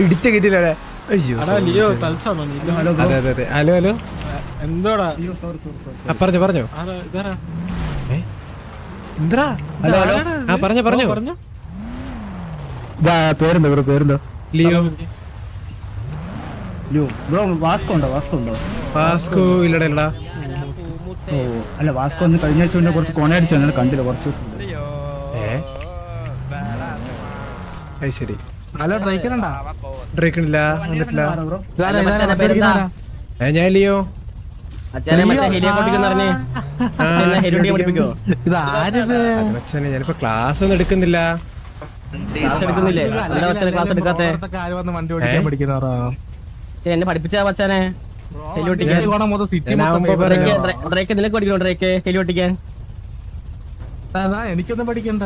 ഇടിച്ച കിട്ടിയില്ലേ? അയ്യോ അതെ അതെ. ഹലോ ഹലോ, എന്തോടാ പറഞ്ഞോ പറഞ്ഞോ. എന്താ? ആ പറഞ്ഞോ പറഞ്ഞോ. പേരെന്താ ബ്രോ? പേരെന്താ? ലിയോ. ബ്രോ വാസ്കോ ഉണ്ടോ? വാസ്കോ ഇല്ലടാ. ഓ അല്ല, വാസ്കോ ഒന്ന് കഴിഞ്ഞ ആഴ്ച മുന്നേ കുറച്ച് കൊണയടിച്ചു, അങ്ങനെ കണ്ടില്ല കുറച്ച് ദിവസം. ശരി. ഹലോ ഡ്രൈക്കനുണ്ടാ? ഡ്രേക്കണില്ല, വന്നിട്ടില്ല. പേരെന്താ? ഞാൻ ലിയോ. അച്ഛനെ ഞാനിപ്പോ ക്ലാസ് ഒന്നും എടുക്കുന്നില്ല. എന്നെ പഠിപ്പിച്ച മച്ചാനെ ഹെലിയോട്ടിക്കാൻ എനിക്കൊന്നും പഠിക്കണ്ട.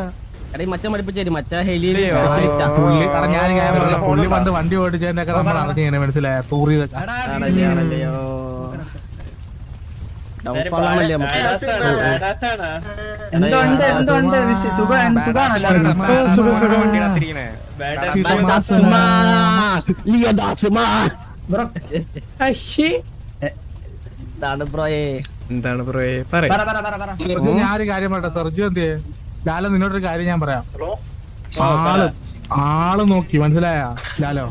മച്ചാൻ പഠിപ്പിച്ചു മച്ചാ ഹെലി പുള്ളി പണ്ട് വണ്ടി ഓടിച്ചതിനൊക്കെ നമ്മൾ അറിഞ്ഞേനെ, മനസ്സിലായ എന്താണ് ബ്രോയെ പറയ്. ഞാനൊരു കാര്യം പറയട്ടെ സർജു, എന്തിയെ ലാലോ നിന്നോടൊരു കാര്യം ഞാൻ പറയാം. ആള് നോക്കി മനസ്സിലായ ലാലോ?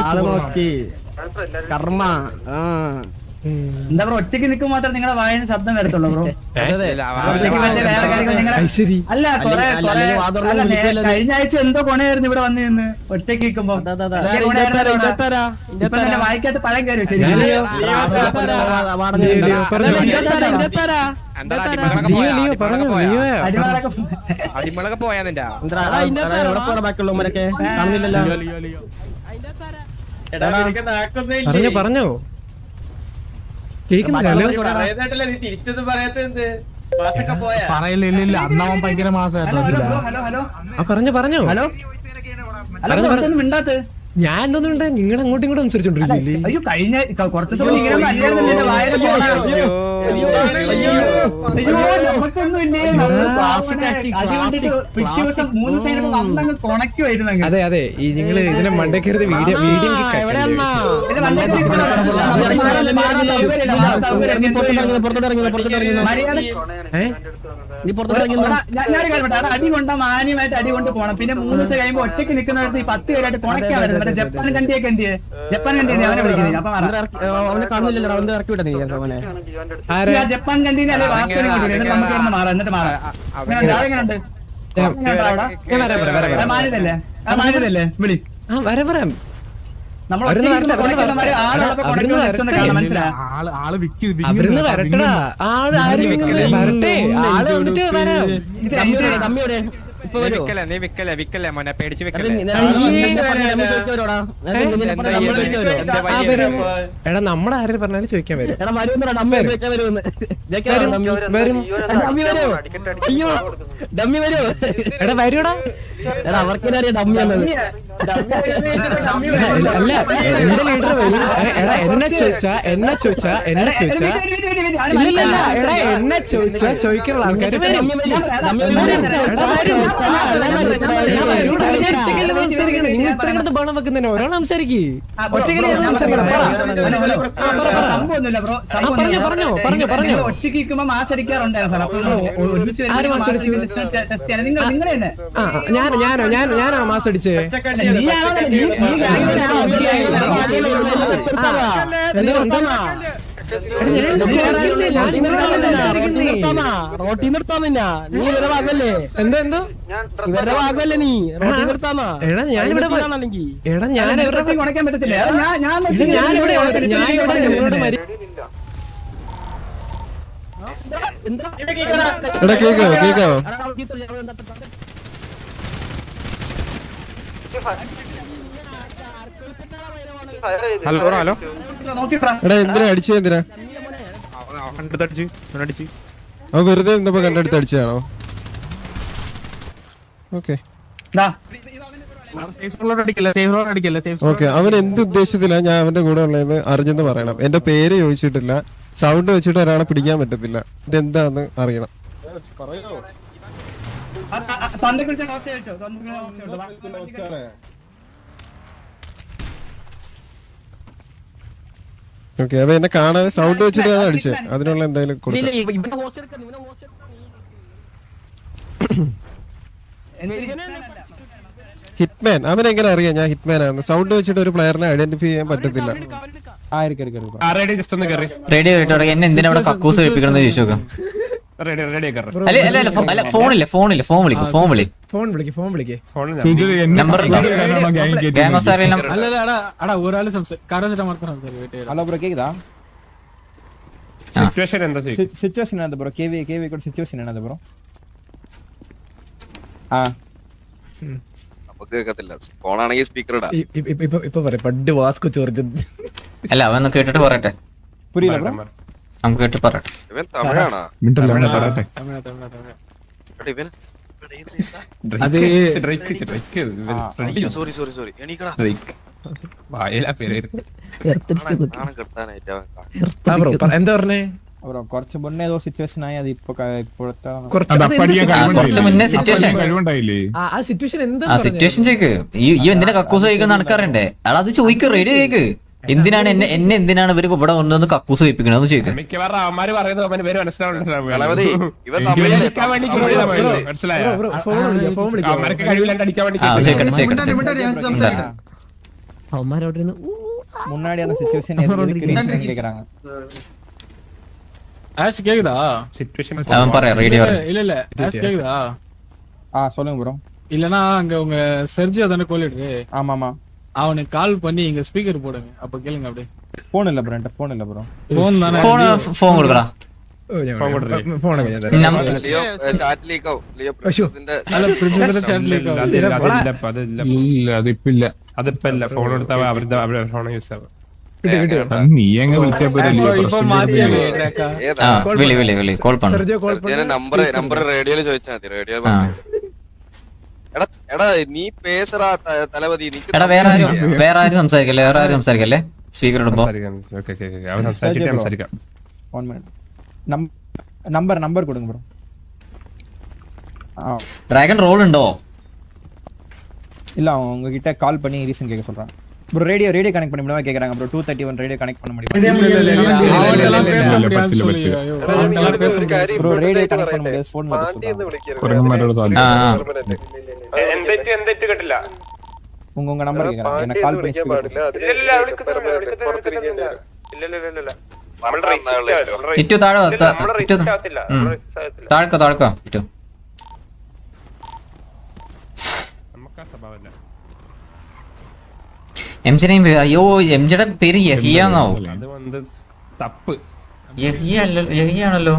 ആള് നോക്കി കർമ്മ. എന്താ ബ്രോ, ഒറ്റയ്ക്ക് നിൽക്കുമ്പോൾ മാത്രം നിങ്ങളുടെ വായന ശബ്ദം വരത്തുള്ളൂ ബ്രോ? അല്ല കഴിഞ്ഞ ആഴ്ച എന്തോ കൊണയായിരുന്നു ഇവിടെ വന്നു നിന്ന് ഒറ്റയ്ക്ക് നിൽക്കുമ്പോ. ഇപ്പൊ തന്നെ വായിക്കാത്ത പഴം കയറി. ശരി അടിമളൊക്കെ പോയാ നിന്റെ പറഞ്ഞോ പറയില്ല. അന്നവൻ ഭയങ്കര മാസമായിരുന്നു. പറഞ്ഞോ ഹലോ ഹലോ, മിണ്ടാത്ത ഞാൻ എന്തൊന്നുണ്ട് നിങ്ങൾ അങ്ങോട്ടും ഇങ്ങോട്ടും സംസാരിച്ചോണ്ടിരിക്കില്ലേ? അയ്യോ കഴിഞ്ഞ കുറച്ച് സമയം ഇങ്ങനെ വായന കൊണക്കുമായിരുന്നു. അതെ അതെ, ഈ നിങ്ങള് ഇതിനെ മണ്ടക്കരുത്. വീഡിയോ അടി കൊണ്ട മാന്യമായിട്ട് അടി കൊണ്ട് പോണം. പിന്നെ 3 ദിവസം കഴിയുമ്പോ ഒറ്റയ്ക്ക് നിൽക്കുന്നവർക്ക് ഈ 10 പേരായിട്ട് കൊണക്കാൻ വരുന്നത്. മറ്റേ ജപ്പാൻ കണ്ടിയൊക്കെ എന്തിയെ? ജപ്പാൻ കണ്ടി അവനെ വിളിക്കുന്നത്. അപ്പൊ ജപ്പാൻ കണ്ടീനെ അല്ലെ വാസ്തു നമുക്ക് ഇവിടെ മാറാം. എന്നിട്ട് മാറാം. എങ്ങനെയുണ്ട്? മാന്യതല്ലേ? ആ മാന്യതല്ലേ? വിളി. വരാം. അവരിന്ന് വരട്ടടാ. ആര് വരട്ടെ. ആള് വന്നിട്ട് വരാം. വിക്കല്ലേ മോനെ, പേടിച്ച് വിക്കല്ലേ. എടാ നമ്മുടെ ആരും പറഞ്ഞാലും ചോദിക്കാൻ വരും. എടാ വരൂടാ. അല്ല എന്റെ ലീഡർ വരും. എടാ എന്നെ ചോദിച്ചാ ഇല്ലല്ല. എടാ എന്നെ ചോദിക്കാനുള്ള ആൾക്കാര് വരും. നിങ്ങൾ ഇത്ര കിടന്ന് ബഹളം വെക്കുന്നതിന് ഒരാൾ സംസാരിക്കേ. ഒറ്റയ്ക്ക് പറഞ്ഞോ. ഒറ്റയ്ക്ക് നിൽക്കുമ്പോ മാസ് അടിക്കാറുണ്ടായിരുന്നു. ഞാനാണ് മാസ് അടിച്ചേ. റോട്ടി നിർത്താമില്ല. നീ ഇവരുടെ ഭാഗമല്ലേ? എന്തോ ഇവരുടെ ഭാഗമല്ലേ നീ? റോട്ടി നിർത്താമാ. എടാ ഞാനിവിടെ കുണയ്ക്കാൻ പറ്റത്തില്ല. കേക്കാവോ? Hello hello. എടാ എന്തിനാ അടിച്ചു? എന്തിനാ അവ വെറുതെ നിന്നപ്പോ കണ്ടെടുത്ത് അടിച്ചതാണോ? Okay okay. അവൻ എന്ത് ഉദ്ദേശത്തിലാ ഞാൻ അവന്റെ കൂടെ ഉള്ളതെന്ന് അറിഞ്ഞെന്ന് പറയണം. എന്റെ പേര് ചോദിച്ചിട്ടില്ല. സൗണ്ട് വെച്ചിട്ട് ഒരാളെ പിടിക്കാൻ പറ്റത്തില്ല. ഇതെന്താന്ന് അറിയണം. ഓക്കെ അപ്പൊ എന്നെ കാണാൻ സൗണ്ട് വെച്ചിട്ടാണ് അടിച്ചത്, അതിനുള്ള എന്തായാലും കൊടുക്കാം. ഇവനെ ഹോസ്റ്റ് എടുക്കാം, ഇവനെ ഹോസ്റ്റ് എടുക്കാം. ഹിറ്റ്മാൻ അവൻ എങ്ങനെ അറിയാം ഞാൻ ഹിറ്റ്മാൻ ആണ്? സൗണ്ട് വെച്ചിട്ട് ഒരു പ്ലെയറിനെ ഐഡന്റിഫൈ ചെയ്യാൻ പറ്റത്തില്ല. റേഡിയോ കേട്ടോ എന്നെ എന്തിനാ ഇവിടെ കക്കൂസ് കഴിപ്പിക്കണമെന്ന് ചോദിച്ചു നോക്കാം. അല്ല ഫോണില്ല ഫോൺ വിളിക്കും ഫോൺ വിളിക്ക് നമ്പർ ഹലോ ബ്രോ കേക്കുതാ? സിറ്റുവേഷൻ എന്താ സിറ്റുവേഷൻ എന്താ ബ്രോ? കേവി കൂടെ സിറ്റുവേഷൻ എന്താ ബ്രോ? ആ ഫോണാണെങ്കിൽ സ്പീക്കർ ഇടാ. ഇപ്പൊ പറയാം പണ്ട് വാസ്കോ ചോർജ് അല്ല അവൻ കേട്ടിട്ട് പറയട്ടെ, പുരിയില്ല ബ്രോ? നമുക്ക് കേട്ട് പറയട്ടെ. ഇവൻ തമിഴാണോ? ഇവൻ സോറി എണീക്കടാ. എന്താ പറഞ്ഞേ ബ്രോ കുറച്ച് മുന്നേ ഏതോ സിറ്റുവേഷൻ ആയി, അത് ഇപ്പൊ ഇപ്പോഴത്തെ കുറച്ച് മുന്നേ സിറ്റുവേഷൻ ആ സിറ്റുവേഷൻ എന്താ ആ സിറ്റുവേഷൻ ചോദിക്ക്. ഈ എന്തിനാ കക്കൂസ് കഴിക്കുന്ന നടക്കാറുണ്ടേ അത് ചോദിക്ക്, റേഡിയോ ചോദിക്ക്. എന്തിനാണ് എന്നെ എന്തിനാണ് ഇവര് ഇവിടെ കൊണ്ടുവന്ന് കക്കൂസ് കഴിപ്പിക്കണെന്ന് ചോദിക്കും. മിക്കവാറും അവന്മാര് പറയുന്നത് അവന് പേര് കളവതി ഇവൻ തമിഴ് അവന്മാർക്ക് കഴിവില്ലാണ്ട് അടിക്കാൻ വേണ്ടി അവന്മാരവിടെ മുന്നാടി அந்த സിറ്റുവേഷൻ കേக்குறாங்க. ஆஷ் கேக்குதா? സിറ്റുവേഷൻ അവൻ പറയാം റേഡിയോ இல்ல ஆஷ் கேக்குதா? சொல்லுங்க ப்ரோ. இல்லனா அங்க உங்க செர்ஜியோ தான கோலிடு. ஆமாமா அவனுக்கு கால் பண்ணி இங்க ஸ்பீக்கர் போடுங்க, அப்ப கேளுங்க. அப்படியே போன் இல்ல ப்ரோ, என்கிட்ட போன் இல்ல ப்ரோ. போன் தானே? ഫോൺ കൊടുക്കടാ. ലിയോ ചാറ്റ് ലീക്ക് ആവും. ലിയോ പ്രസിഡന്റിന്റെ അല്ല പ്രിൻസിപ്പലിന്റെ ചാറ്റിലേക്ക് അതിപ്പില്ല അതിപ്പല്ല ഫോൺ എടുത്താൽ അവരുടെ ഫോൺ യൂസ് ആവും. നീ എങ്ങ വിളിച്ചപ്പോ മാറ്റിയല്ലേ ആ വിളി കോൾ പണ നമ്പർ റേഡിയോയില് ചോദിച്ചാൽ മതി. റേഡിയോ എടാ നീ പേസറാ തലപതി. എടാ വേറെ ആരും സംസാരിക്കല്ലേ സ്പീക്കർ ഇടുമ്പോ. സംസാരിക്കാം. 1 മിനിറ്റ് നമ്പർ കൊടുங்க ബ്രോ. ഡ്രാഗൺ റോൾ ഉണ്ടോ? இல்ல உங்ககிட்ட கால் பண்ணி ரீசன் கேட்க சொல்றேன் ப்ரோ. ரேடியோ கனெக்ட் பண்ணி முடியுமா கேக்குறாங்க ப்ரோ. 231 ரேடியோ கனெக்ட் பண்ண முடியுமா ப்ரோ? ரேடியோ கனெக்ட் பண்ண முடியாது, ஃபோன் மட்டும் சொல்றேன். എന്തെറ്റ് കേട്ടില്ല. உங்க நம்பர் கேக்குறாங்க, என்ன கால் பண்ணி ഇറ്റു താഴെ താഴ്ക്കോ ഇറ്റു. എംജിനെയും അയ്യോ എംജിയുടെ പേര് യഹിയാന്നാവോ? അത് വന്ന് തപ്പ് യഹിയാണല്ലോ.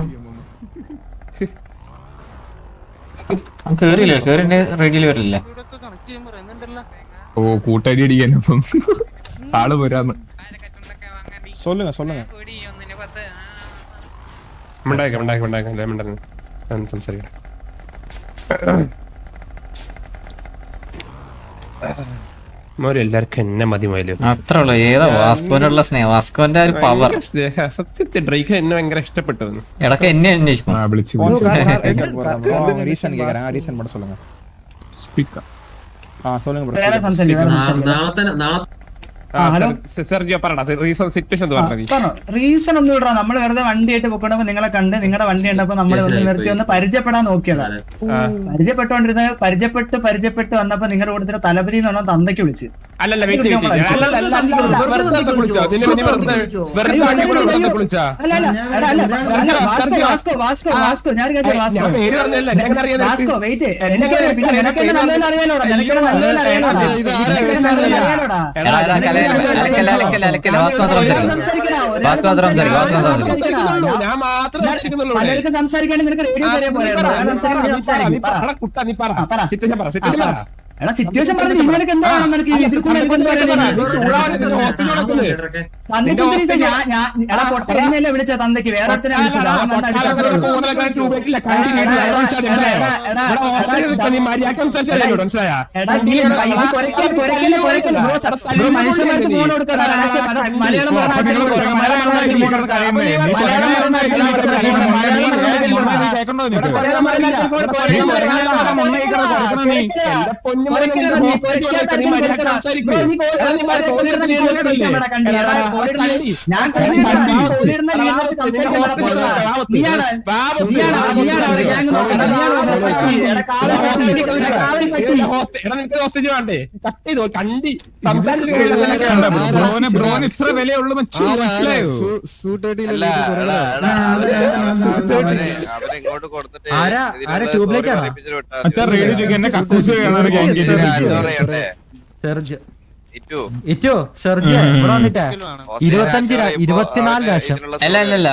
കേറിയില്ലേ? കേറിന്റെ റേഡിയോയിൽ വരില്ല. ഓ കൂട്ടടി അടിക്കാനപ്പം ആള് പോരാന്ന്. சொல்லுங்க സംസാരിക്കാം. എല്ലാവർക്കും എന്നെ മതി മതിയോ അത്ര ഉള്ളു. ഏതാ വാസ്കോനുള്ള സ്നേഹം, വാസ്കോന്റെ ഒരു പവർ. സത്യത്തിൽ ഡ്രൈക്ക് എന്നെ ഭയങ്കര ഇഷ്ടപ്പെട്ടു. ഇടക്ക് എന്നെ അന്വേഷിക്കും. ரீசன் கேக்குறாங்க, ரீசன் மட்டும் சொல்லுங்க. സ്പീക്കർ சொல்லுங்க ப்ரோ. സെർജിയോ പറടാ സിറ്റുവേഷൻ റീസൺ ഒന്നും ഇടാ. നമ്മള് വെറുതെ വണ്ടിയായിട്ട് പോക്കണപ്പോ നിങ്ങളെ കണ്ട് നിങ്ങളുടെ വണ്ടി ഉണ്ടപ്പോ നമ്മള് ഒന്ന് നിർത്തി ഒന്ന് പരിചയപ്പെടാൻ നോക്കിയതാണ്. പരിചയപ്പെട്ട് വന്നപ്പോ നിങ്ങളുടെ കൂട്ടത്തിലെ തലപതി എന്ന് പറഞ്ഞാൽ തന്തയ്ക്ക് വിളിച്ച്. അല്ലല്ല പലർക്ക് സംസാരിക്കാണ്ട് നിനക്ക് റേഡിയോ എടാ സിറ്റുവേഷൻ പറഞ്ഞു. നിങ്ങൾക്ക് എന്താണ് നിനക്ക് വിളിച്ച തന്തയ്ക്ക് വേറെ മനുഷ്യന്മാർക്ക് ഫോൺ കൊടുക്കണം. മലയാളം ഹോസ്റ്റേജ് വേണ്ടേ കട്ട് ചെയ്തോ കണ്ടി ബ്രോന് ഇത്ര വിലയുള്ളൂ മനസ്സിലായോ? അവരെങ്ങോട്ട് കൊടുത്തിട്ട് എന്നെ കക്കൂസ് അല്ല അല്ല അല്ല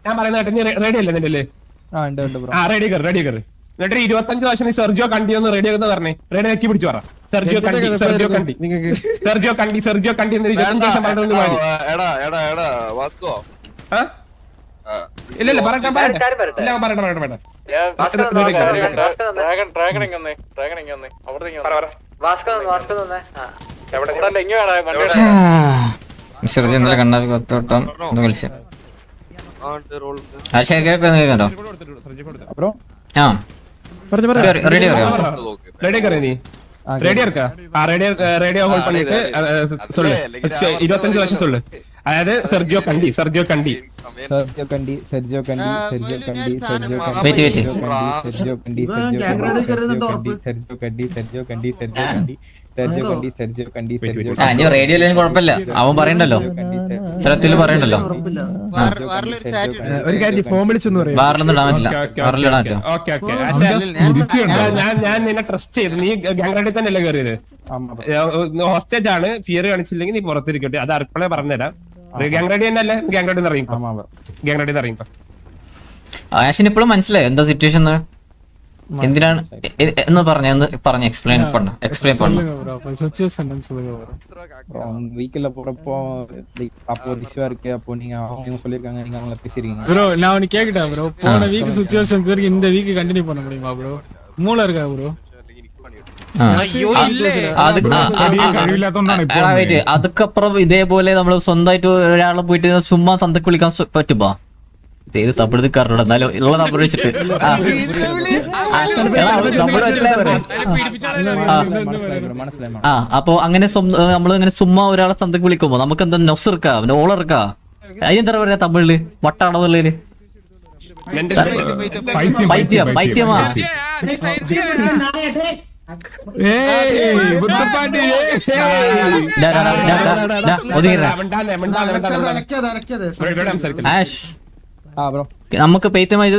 ഞാൻ പറയുന്ന റെഡി അല്ലേ നിന്റെ അല്ലേ റെഡി കയറി എന്നിട്ട് 25 വർഷം നീ സെർജിയോ കണ്ടി ഒന്ന് റെഡി ആകുന്ന പറഞ്ഞേ റെഡി ആക്കി പിടിച്ചു പറ സെർജിയോ കണ്ടി എന്ന് 25 വർഷം പറഞ്ഞോണ്ട് പാടി എടാ വാസ്കോ ഇല്ല പറയട്ടെ സെർജി ഇന്നലെ കണ്ണാപ്പി കൊത്തോട്ടം ഒന്ന് കളിച്ചു കേൾക്കണ്ടോ ആ റെഡി അറിയാം റെഡി കറി നീ റേഡിയോ இருக்கா ரேடியோ ஹோல்ட் பண்ணிட்டு சொல்லு 25 வருஷம் சொல்லு அதாவது செர்ஜியோ கண்டி നീ റേഡിയോയിലും കുഴപ്പമില്ല അവൻ പറയണ്ടല്ലോ ഇത്തരത്തില് പറയണ്ടല്ലോ വാറിലൊന്നും ഇടാൻ പറ്റില്ല വാറിലിടാൻ പറ്റുമോ ഞാൻ നിന്നെ ട്രസ്റ്റ് ചെയ്തു നീ ഗാംഗ്രാഡിൽ തന്നെയല്ലേ കയറിയത് ഹോസ്റ്റേജ് ആണ് ഫിയർ കാണിച്ചില്ലെങ്കിൽ നീ പുറത്തിരിക്കട്ടെ അത് അർപ്പളെ പറഞ്ഞുതരാം ഗാംഗ്രാഡി തന്നെ അല്ലേ ഗാംഗ്രാഡിൽ നിന്ന് ഇറങ്ങിപ്പോ ആഷിന് ഇപ്പോഴും മനസ്സിലായോ എന്താ സിറ്റുവേഷൻ എന്തിനാണ് എന്ന് പറഞ്ഞ എക്സ്പ്ലെയിൻ பண்ண வீக்கெல்ல போறப்போ அப்போ ஒரு இஷ்யூ இருக்கு அப்போ நீங்க அவங்க சொல்லிருக்காங்க நீங்க அவங்கள பேசிருக்கீங்க ப்ரோ நான் உனக்கு கேக்குறேன் ப்ரோ போன வீக் சிச்சுவேஷன் பிறகு இந்த வீக் கண்டினியூ பண்ண முடியுமா ப்ரோ மூளை இருக்கா ப்ரோ അതുക്കപ്പുറം ഇതേപോലെ നമ്മള് സ്വന്തമായിട്ട് ഒരാളെ പോയിട്ട് ചുമ്മാ തന്തക്ക് വിളിക്കാൻ പറ്റുമ്പോ ഏത് തമിഴ്ക്കാരനോട് എന്നാലും ഉള്ള നമ്പർ വെച്ചിട്ട് അപ്പൊ അങ്ങനെ നമ്മള് ഇങ്ങനെ ചുമ്മാ ഒരാളെ തന്തക്ക് വിളിക്കുമ്പോ നമുക്ക് എന്താ നൊസർക്കാ ഓളർക്കാ അതിനെന്താ പറയാ തമിഴില് വട്ടാണെന്നുള്ളതില് പൈത്യമാ നമുക്ക് പൈത്യമായി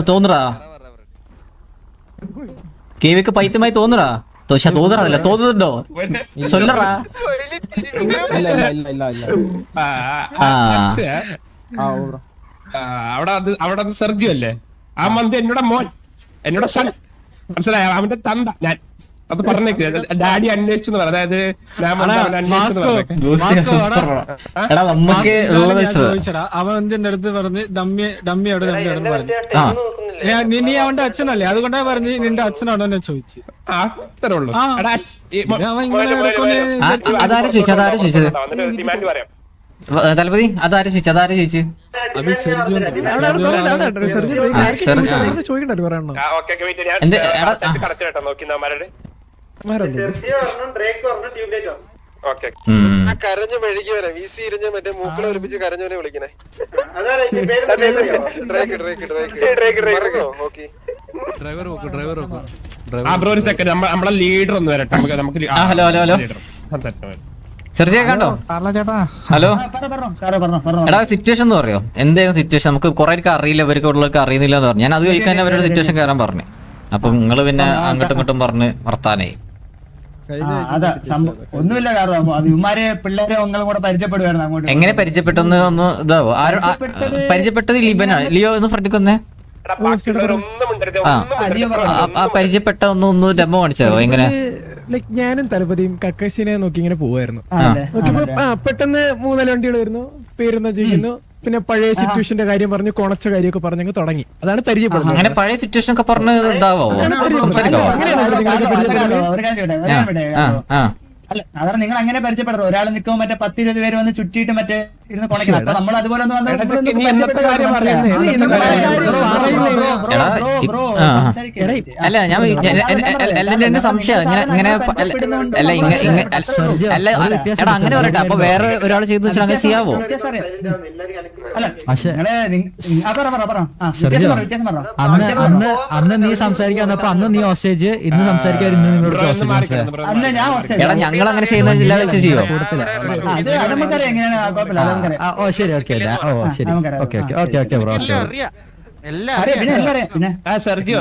തോന്നുറാ കേവിക്ക് പൈത്യമായി തോന്നുറാ തോന്നുന്നില്ല തോന്നുന്നുണ്ടോ സൊല്ലറാ അവിടെ സെർജിയോ അല്ലേ ആ മന്ത് എന്നോട് മോൻ എന്നോട് സൺ മനസ്സിലായ അവന്റെ തന്ത ഞാൻ അത് പറഞ്ഞേക്ക് ഡാഡി അന്വേഷിച്ചു പറഞ്ഞു അതായത് നമുക്ക് അവൻ എന്റെ അടുത്ത് പറഞ്ഞ് ഡമ്മി അവിടെ പറഞ്ഞു നീ അവന്റെ അച്ഛനല്ലേ അതുകൊണ്ടാ പറഞ്ഞ് നിന്റെ അച്ഛനാണോ എന്നെ ചോദിച്ചു അത്രേ ഉള്ളൂ അതാരാ ചോദിച്ചത് തലപതി അതാരാ ചോദിച്ചു കരഞ്ഞു മെഴുകി വരാം വീസി ഇരിഞ്ഞ് മറ്റേ മൂക്കളെ ഒലിപ്പിച്ച് കരഞ്ഞവനെ വിളിക്കണേ നമ്മളെ ലീഡർ ഒന്ന് വരട്ടെ നമുക്ക് ഹലോ ചെറിയ കണ്ടോ ഹലോ എടാ സിറ്റുവേഷൻ എന്ന് പറയോ എന്തായിരുന്നു സിറ്റുവേഷൻ നമുക്ക് കുറെ അറിയില്ല ഇവർക്ക് ഉള്ളവർക്ക് അറിയുന്നില്ല എന്ന് പറഞ്ഞു ഞാൻ അത് കഴിക്കാൻ അവരുടെ സിറ്റുവേഷൻ കയറാൻ പറഞ്ഞു അപ്പൊ നിങ്ങള് പിന്നെ അങ്ങോട്ടും ഇങ്ങോട്ടും പറഞ്ഞ് വർത്താനായി ഒന്നുമില്ല കാരണം ഇവന്മാരെ പിള്ളേരെ ഒന്നും കൂടെ പരിചയപ്പെടുകയാണ് അങ്ങോട്ട് എങ്ങനെ പരിചയപ്പെട്ടെന്ന് ഒന്ന് ഇതാവോ പരിചയപ്പെട്ടത് ലിബനാണ് ലിയോ ഒന്ന് ഫ്രണ്ടിൽ വന്നേ ആ പരിചയപ്പെട്ട ഒന്ന് ഡെമോ കാണിച്ചോ എങ്ങനെ ഞാനും തലപതിയും കക്കശിനെ നോക്കി ഇങ്ങനെ പോവായിരുന്നു പെട്ടെന്ന് 3-4 വണ്ടികൾ വരുന്നു പേരെന്നാ ചോദിക്കുന്നു പിന്നെ പഴയ സിറ്റുവേഷന്റെ കാര്യം പറഞ്ഞു കൊണച്ച കാര്യമൊക്കെ പറഞ്ഞു തുടങ്ങി അതാണ് പരിചയപ്പെടുന്നത് അങ്ങനെ പഴയ സിറ്റുവേഷൻ ഒക്കെ പറഞ്ഞ് ഇതാവോ അല്ല അതാണ് നിങ്ങൾ അങ്ങനെ പരിചയപ്പെടുന്നത് ഒരാൾ നിൽക്കുമ്പോൾ മറ്റേ 10-20 പേര് വന്ന് ചുറ്റിയിട്ട് മറ്റേ ഇരുന്ന് കൊണക്കണം. അപ്പൊ നമ്മൾ അതുപോലെ ഒന്ന് വന്ന് നീ എന്നത്തെ കാര്യം പറയുന്നേ? അല്ല ഞാൻ എന്റെ സംശയം ഇങ്ങനെ അല്ല അല്ല എടാ അങ്ങനെ പറയട്ടെ. അപ്പൊ വേറെ ഒരാൾ ചെയ്തു വെച്ചാൽ അങ്ങനെ ചെയ്യാവോ? അന്ന് നീ സംസാരിക്കാൻ വന്നപ്പോ അന്ന് നീ ഹോസ്റ്റേജ്, ഇന്ന് സംസാരിക്കാൻ ഇന്ന് നിങ്ങളോട് എടാ ഞങ്ങൾ അങ്ങനെ ചെയ്യുന്നില്ല വെച്ച് ചെയ്യോ? ഓ ശരി ഓക്കെ ഓ ശരി okay okay okay okay bro. Sergio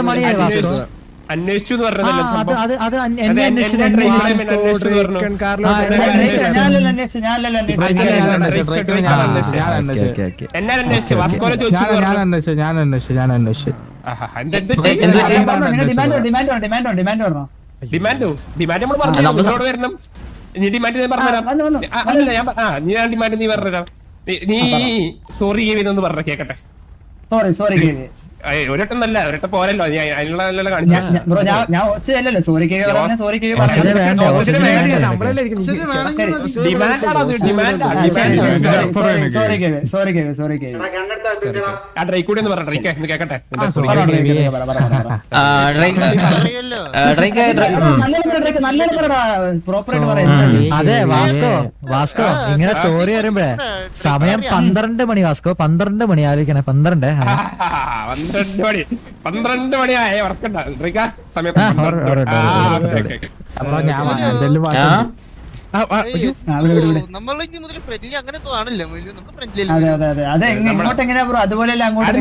മണിയായി വാസ്കോ അന്വേഷിച്ചു എന്ന് പറഞ്ഞതല്ലേ സംഭവം? അത് എന്നെ അന്വേഷിച്ചു. എന്നെ അന്വേഷിച്ചു വാസ്കോനെ ചോദിച്ചു. ഡിമാൻഡോ നമ്മൾ പറഞ്ഞു വരണം. നീ ഡിമാൻഡ് പറഞ്ഞുതരാം. ഞാൻ ഡിമാൻഡ് നീ പറഞ്ഞുതരാം. നീ സോറി എന്ന് പറഞ്ഞ കേക്കട്ടെ. ഒരട്ടം നല്ല ഒരട്ടം പോരല്ലോ. അതിനുള്ള കാണിച്ചു. ഡ്രൈക്കൂടെ എന്ന് പറഞ്ഞ ഡ്രൈക്ക് കേക്കട്ടെ. അതെ വാസ്കോ ഇങ്ങനെ സോറി പറയുമ്പോഴേ സമയം 12 മണി വാസ്കോ 12 മണി ആലോചിക്കണേ. 12 മണിയായ വർക്കണ്ട സമയം. അങ്ങോട്ടെങ്ങനെയാ ബ്രോ? അതുപോലെ അങ്ങോട്ട്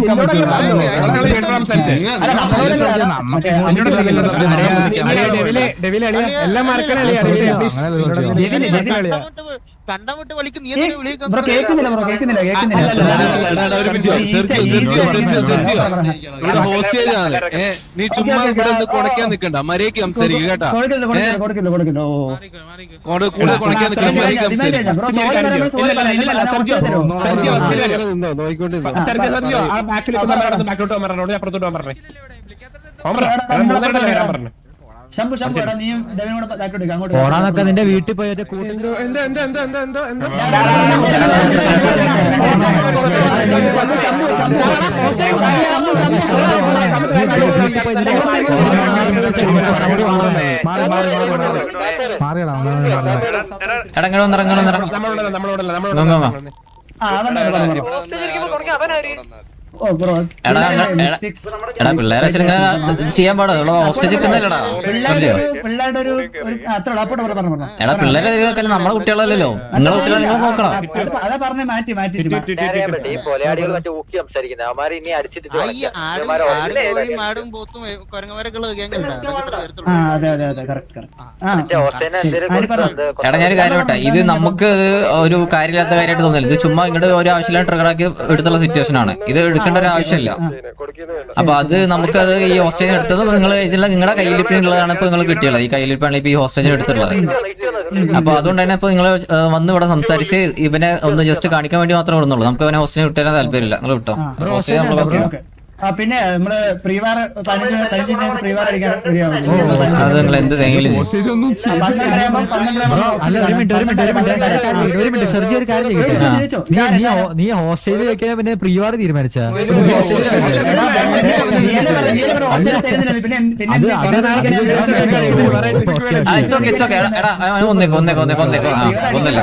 കണ്ടമിട്ട് വിളിക്കും. നീ കേൾക്കുന്നില്ല ബ്രോ, കേൾക്കുന്നില്ല. നീ ചുമ്മാ ഇവിടെ കൊണക്കാൻ നിക്കണ്ട, മര്യാദയ്ക്ക് സംസാരിക്കുക കേട്ടാ. അപ്പുറത്തോട്ട് പറഞ്ഞേ. പോടാന്നൊക്കെ നിന്റെ വീട്ടിൽ പോയി എടാ പിള്ളേരെ ചെയ്യാൻ പാടില്ല. എടാ പിള്ളേരെ നമ്മളെ കുട്ടികളല്ലല്ലോ, നിങ്ങളെ കുട്ടികളെ നിങ്ങൾ നോക്കണം. എടാ ഞാനൊരു കാര്യം പറയട്ടെ, ഇത് നമുക്ക് ഒരു കാര്യമില്ലാത്ത കാര്യമായിട്ട് തോന്നില്ല. ഇത് ചുമ്മാ ഇങ്ങോട്ട് ഒരു ആവശ്യമില്ലാതെ ട്രിഗറാക്കി എടുത്തുള്ള സിറ്റുവേഷൻ ആണ്. ഇത് എടുക്കേണ്ട ഒരു ആവശ്യമില്ല. അപ്പൊ അത് നമുക്കത് ഈ ഹോസ്റ്റേജിന് എടുത്തത് നിങ്ങൾ ഇതിലുള്ള നിങ്ങളുടെ കയ്യിലിപ്പിനുള്ളതാണ് ഇപ്പൊ നിങ്ങൾ കിട്ടിയുള്ളത്. ഈ കയ്യിലിപ്പാണ് ഇപ്പൊ ഈ ഹോസ്റ്റേജിന് എടുത്തിട്ടുള്ളത്. അപ്പൊ അതുകൊണ്ട് തന്നെ ഇപ്പൊ നിങ്ങൾ വന്ന് ഇവിടെ സംസാരിച്ച് ഇവനെ ഒന്ന് ജസ്റ്റ് കാണിക്കാൻ വേണ്ടി മാത്രമേ വിടുന്നുള്ളൂ. നമുക്ക് അവനെ ഹോസ്റ്റേജിന് വിട്ടുതരാൻ താല്പര്യമില്ല. നിങ്ങൾ വിട്ടോ ഹോസ്റ്റേജ് നമ്മൾ പിന്നെ നമ്മള് പ്രീവാർ 15 പ്രീവാർ അടിക്കാൻ അത് നിങ്ങൾ എന്ത് തെങ്കിലും സെർജി ഒരു കാര്യം നീ ഹോസ്റ്റലിൽ വെക്കാൻ പിന്നെ പ്രീവാർ തീരുമാനിച്ച ഒന്നില്ല